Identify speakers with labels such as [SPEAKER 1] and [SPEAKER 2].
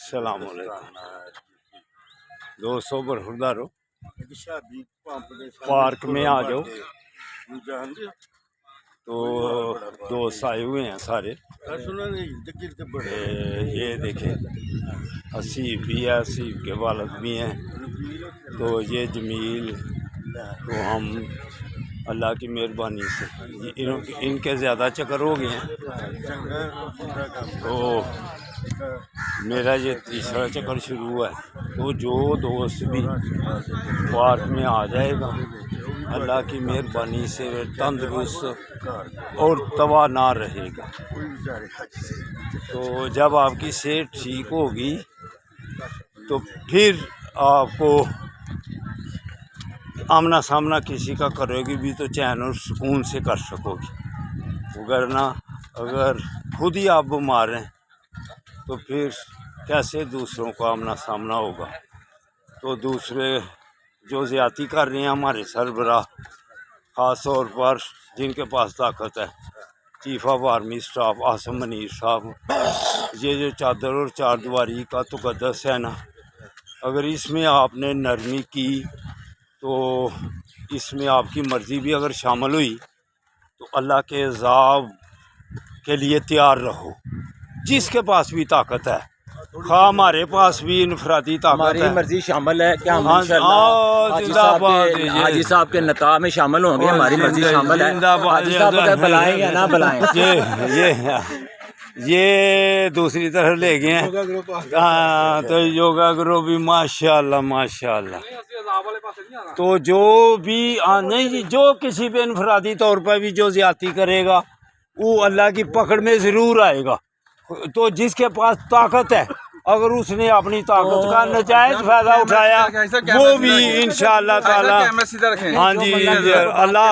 [SPEAKER 1] अस्सलाम वालेकुम दोस्तों, बरखुरदारो पार्क में आ जाओ। तो दोस्त आए हुए हैं सारे। ये देखें, हसीब भी है, हसीब के वालिद भी हैं। तो ये जमील, तो हम अल्लाह की मेहरबानी से इनके ज़्यादा चक्कर हो गए हैं। तो मेरा ये तीसरा चक्कर शुरू हुआ है। तो जो दोस्त भी पार्क में आ जाएगा, अल्लाह की मेहरबानी से तंदुरुस्त और तवाना रहेगा। तो जब आपकी सेहत ठीक होगी तो फिर आपको आमना सामना किसी का करोगी भी तो चैन और सुकून से कर सकोगी। वरना अगर खुद ही आप बीमार हैं तो फिर कैसे दूसरों का आमना सामना होगा। तो दूसरे जो ज़्यादती कर रहे हैं हमारे सरबराह, ख़ास तौर पर जिनके पास ताकत है, chief of army staff Asim Munir साहब, ये जो चादर और चारदीवारी का तुकद्दस है ना, अगर इसमें आपने नरमी की तो इसमें आपकी मर्ज़ी भी अगर शामिल हुई तो अल्लाह के अज़ाब के लिए तैयार रहो। जिसके पास भी ताकत है, हमारे पास भी इनफरादी ताकत है,
[SPEAKER 2] मर्जी शामिल है क्या? हम हाजी साहब के नकाह में शामिल होंगे, हमारी मर्जी शामिल है। हाजी साहब अगर बुलाएं या ना बुलाएं,
[SPEAKER 1] ये दूसरी तरफ ले गए हैं। हाँ, तो योगा ग्रुप भी माशाल्लाह माशाल्लाह। तो जो भी नहीं जी, जो किसी पे इनफरादी तौर पर भी जो ज़्यादती करेगा वो अल्लाह की पकड़ में ज़रूर आएगा। तो जिसके पास ताकत है, अगर उसने अपनी ताकत का नाजायज़ फ़ायदा उठाया वो भी इंशाअल्लाह ताला। हाँ जी, अल्लाह